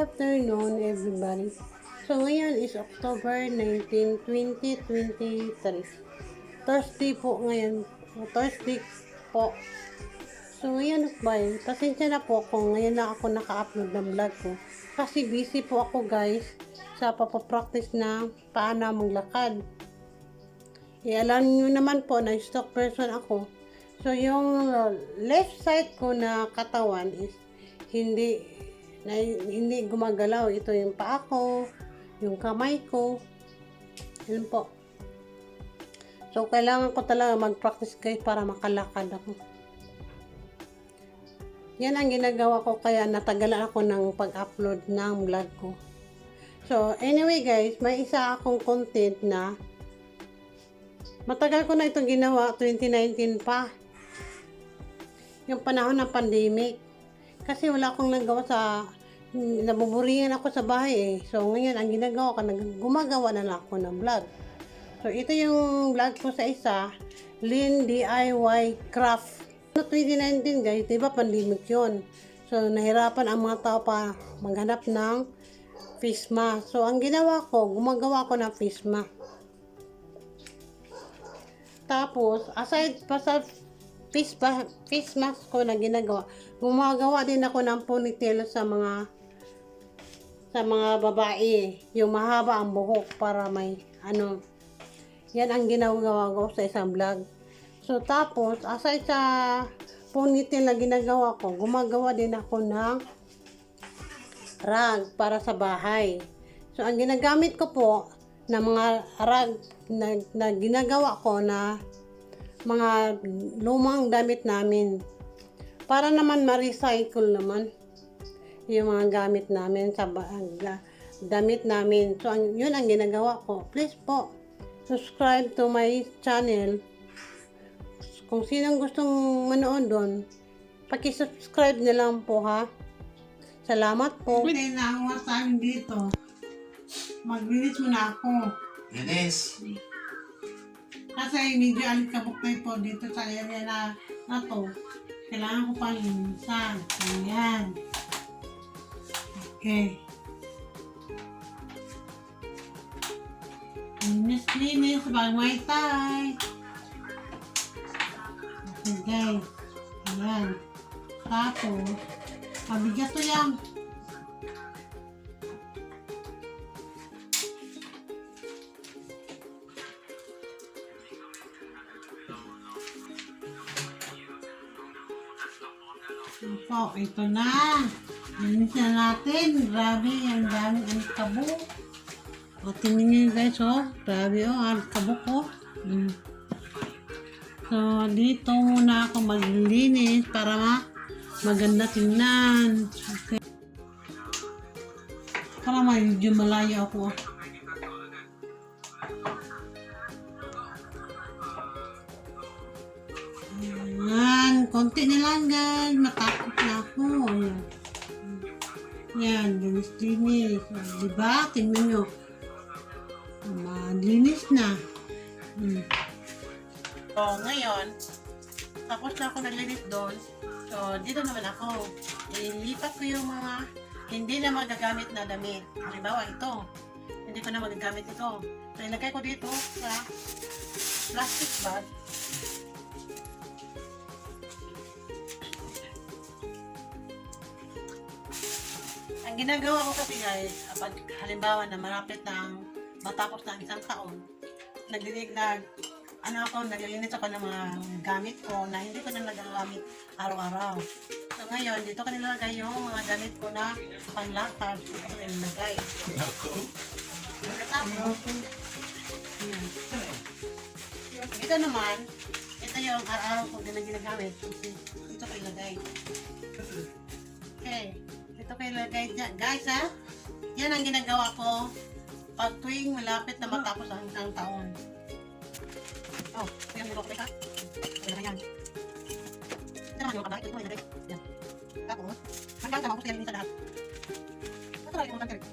afternoon, everybody. So, ngayon is October 19, 2023. Thursday po ngayon. Thursday po. So, ngayon ba yun? Pasensya na po kung ngayon lang ako naka-upload ng vlog ko. Kasi busy po ako guys sa papapractice na paano maglakad. Alam nyo naman po na stock person ako. So, yung left side ko na katawan is hindi gumagalaw. Ito yung paa ko, yung kamay ko. Yan po. So, kailangan ko talaga mag-practice guys para makalakad ako. Yan ang ginagawa ko kaya natagalan ako ng pag-upload ng vlog ko. So, anyway guys, may isa akong content na matagal ko na itong ginawa, 2019 pa. Yung panahon ng pandemic. Kasi wala akong nagawa sa, nabuburingan ako sa bahay eh. So, ngayon, ang ginagawa ko, gumagawa na lang ako ng vlog. So, ito yung vlog ko sa isa, Lynn DIY Craft. 2019 guys, diba pandemic yun? So, nahirapan ang mga tao pa maghanap ng face mask. So, ang ginawa ko, gumagawa ko ng face mask. Tapos, aside pa sa face mask ko na ginagawa, gumagawa din ako ng ponytail sa mga babae, yung mahaba ang buhok para may yan ang ginagawa ko sa isang vlog. So tapos aside sa ponytail na ginagawa ko, gumagawa din ako ng rag para sa bahay. So ang ginagamit ko po na mga rag na ginagawa ko na mga lumang damit namin para naman ma-recycle naman yung mga gamit namin sa damit namin. So yun ang ginagawa ko. Please po subscribe to my channel. Kung sinong gustong manood doon, paki-subscribe na lang po ha. Salamat po. Hindi na ako sa amin dito. Mag-release muna ako. Linis. Kasi medyo alikabok po dito sa area na to. Kailangan ko pang linisan. Ayan. Okay. Linis pag may tay. Okay guys. Ayan. Tapos, mabigat to yan. So, ito na. Linis na natin. Grabe, ang daming alikabok. O, tingnan nyo guys, oh. Grabe, oh. Alikabok, oh. So, dito muna ako maglilinis para maganda tingnan. Okay. Para medyo malayo ako. Ayan, konti na lang guys. Matakot na ako. Ayan. Yan, linis-linis. Diba? Tingnan nyo. Malinis na. So, ngayon, tapos na ako naglinis doon. So, dito naman ako. Ilipat ko yung mga hindi na magagamit na damit. Halimbawa, ito. Hindi ko na magagamit ito. So, ilagay ko dito sa plastic bag. Ang ginagawa ko kasi guys, pag halimbawa na malapit ng matapos ng isang taon, naglilinis ako ng mga gamit ko na hindi ko na nagagamit araw-araw. So ngayon, dito ko nilalagay yung mga gamit ko na panlakad. Dito ko nilalagay. Ito naman, ito yung araw-araw ko din na ginagamit. Dito ko ilagay. Okay. Ito ko ilagay dyan. Guys ha, yan ang ginagawa ko pag tuwing malapit na matapos ang isang taon. Oh, yan yung lokal ka. Ayan. Ito naman yung kabay. Ito mo ilagay. Yan. Tapos, hanggang tapos yan sa lahat. Ito lang yung mga tangkirik.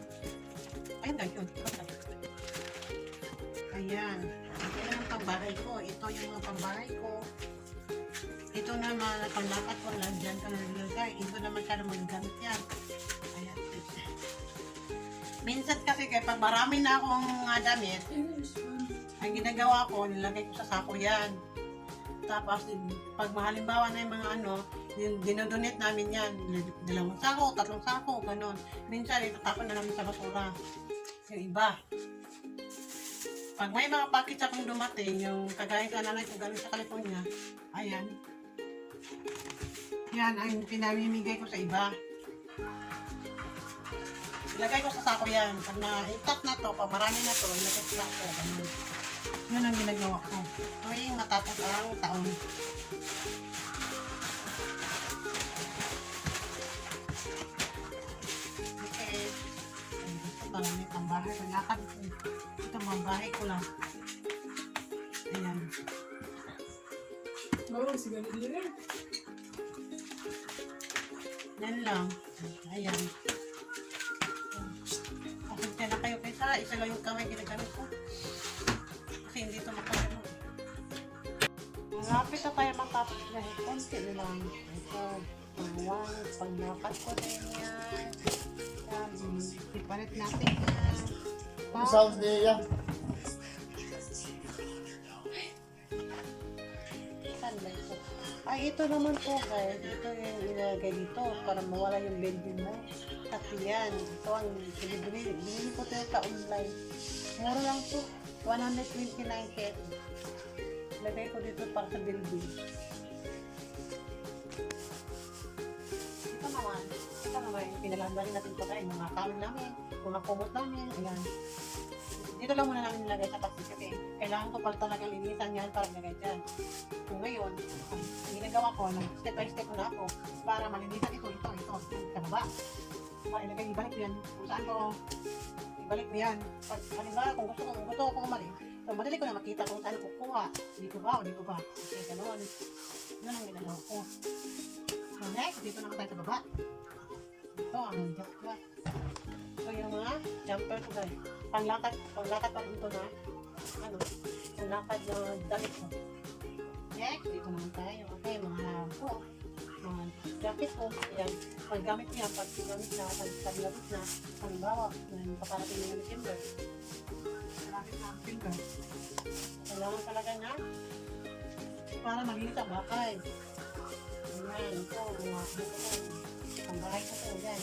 Ayan guys, yun. Ayan. Ito yung pambahay ko. Ito yung mga pambahay ko. Ito naman, panlapat ko lang dyan ka nalagay. Ito naman ka naman gamit yan. Ayan. Minsan kasi kaya pag marami na akong damit, ang ginagawa ko, nilagay ko sa sako yan. Tapos, pag halimbawa na yung mga ano, dinodonate namin yan. 2 sako, 3 sako, ganon. Minsan, itatapon na namin sa basura. Yung iba. Pag may mga package akong dumating, yung kagaya sa nanay ko galing sa California, ayan. Yan ang pinamimigay ko sa iba. Ilagay ko sa sako yan. Pag na-intact na to, pag marami na to, ilagay ko sa sako. Ganun. Yun ang ginagawa ko. Tuwing matapos ang taon. Okay. Ito marami pang bahay. Malakad ko. Ito mga bahay ko lang. Ayan. Yan lang. Ayan. Pasensya na kayo kaysa. Isa lang yung kamay ginagamit ko. Kasi hindi ito makagano. Malapit na tayo matapos dahil konti lang. Ito. Pag-nakat ko din yan. Yan. Ipalit natin yan. Sounds niya. Ay, ito naman po guys. Ito yung ilagay dito para mawala yung building mo. At yan. Ito ang binili ko ito sa online. Mura lang to. 129 pesos. Ilagay ko dito para sa building. Ito naman yung pinalandarin natin ito kain. Mga kain namin. Mga kumot namin. Ayan. Dito lang muna namin nilagay sa plastic kasi kailangan ko pala talagang linisan yan para ilagay dyan. So ngayon, ang ginagawa ko, step by step na ako para malinisan ito, sa baba. Para ilagay, ibalik ko yan kung saan ko, ibalik ko yan. Pag halimbawa, kung gusto ko umalis, so madali ko na makita kung saan ko kukuha. Dito ba o dito ba? Okay, ganoon. Yun ang ginagawa ko. So next, dito naman tayo sa baba. Ito ang jumper. So yung mga jumper ko guys. Panglakad pa dito na, panglakad na damit ko. Next, dito naman tayo. Okay, mga jacket ko. Ayan, paggamit ko yan, pag ginamit na, pag labit na, halimbawa, paparating na ng timber. Malapit na ang timber. Kailangan talaga na, para malinis ang bakay. Ayan, ito, ang bahay ko ito, yan.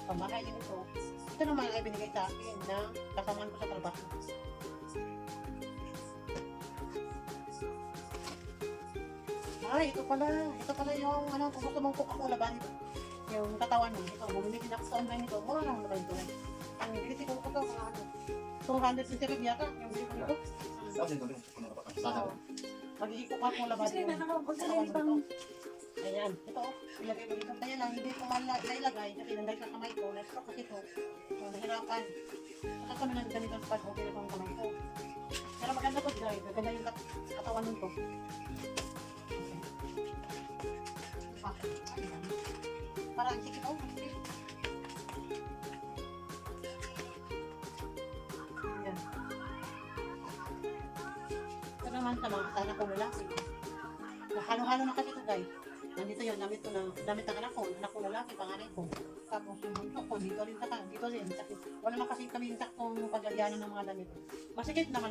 Pamahay din ito. Ito naman ay binigay sa akin ng kasamaan ko sa trabaho. Ay, ito pala yung kung gusto mong Coca-Cola ba nito? Yung katawan mo, ito, bumili din ako sa online ito. Mura lang naman ito. Ang bilisi ko ito, mga 200 yata, yung bilisi ko ito. Magiging Coca-Cola ba nito? Ayan, ito, ilagay mo dito. Kaya lang, hindi ko mailagay kasi nanday sa kamay ko. Na-stroke kasi ito. So, nahirapan. Saka kami lang ganito sa pad. Okay na itong kamay ko. Pero maganda to guys. Maganda yung katawan nito. Okay. Ayan. Para ang sikip. Ayan. Ito naman sa mga kasana ko lalaki. Halo-halo na kasi ito guys. Nandito yun, damit ng anak ko lalaki, panganay ko. Tapos yung bunso ko, dito rin. Kasi wala naman kasi kami saktong paglagyanan ng mga damit. Masikip lang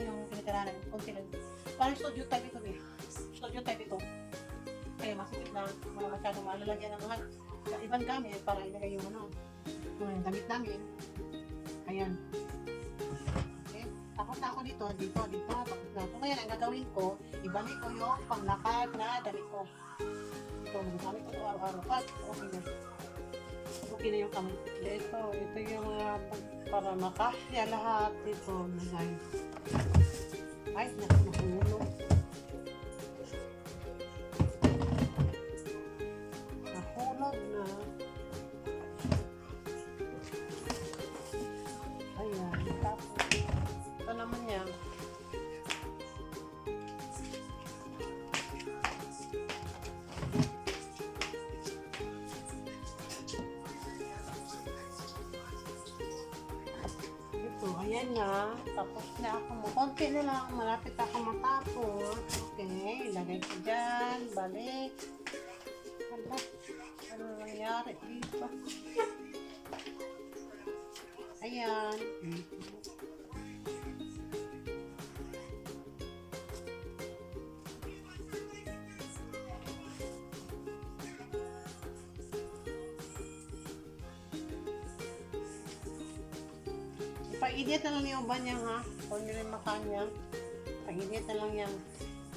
yung pinitiranan, konti lang. Parang studio type ito eh. Studio type ito. Kaya masikip lang, mga masyadong malalagyan ng mga ibang gamit para ilagay yung damit namin. Ayan. Okay. Tapos na ako dito. So ngayon, ang gagawin ko, ibalik ko yung panglakad na damit ko. Ito, magagamit ko ito araw-araw. Okay na. Okay na yung kamay. Ito yung para makasya lahat dito. Ay, nahulog. Nahulog na. Ayan. Tapos, ito naman yan. na. Tapos na ako. Konti na lang. Malapit ako matapos. Okay. Lagay ko dyan. Balik. Hala. Ano nangyari dito? Ayan. Pag-init na lang yung uban niya ha. Kung nyo rin makanya. Pag-init na lang yan.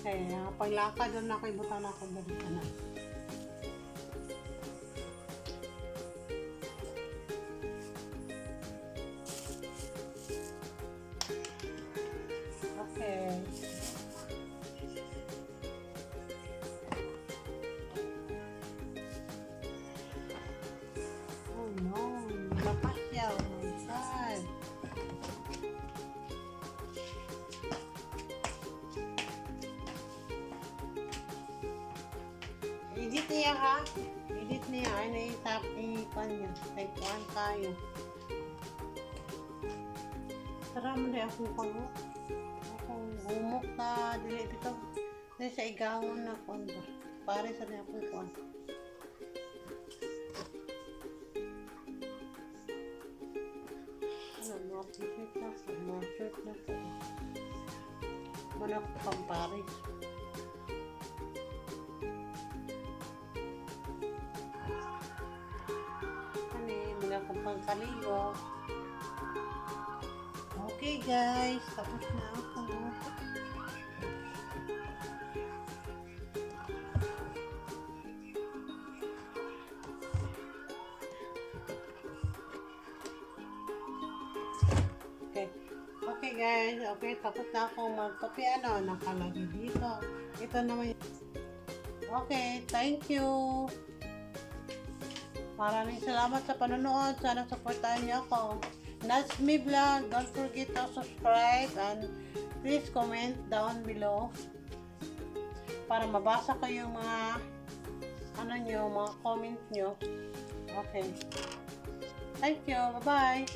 Kaya paglakad doon ako, ibutan ako doon. Ano. Okay. Oh no. Lapas siya. Oh my God. Edit niya ha. Edit niya. Ay, naitap ipan niya. Type 1 tayo. Tara mo na akong pango. Akong humok na dili dito. Dili sa igangon na kondo. Pare sa niya akong kuwan. Ano, mga t-shirt na po. Mga shirt na po. Muna ko pang Paris. Muna ko pang kaligo. Okay guys, tapos na ako. Okay. Okay guys, okay, tapos na ako magkape. Ano, nakalagay dito. Ito naman yung... Okay, thank you. Maraming salamat sa panonood. Sana supportahan niyo ako. That's me vlog. Don't forget to subscribe and please comment down below para mabasa ko yung mga ano nyo, mga comment nyo. Okay. Thank you. Bye-bye.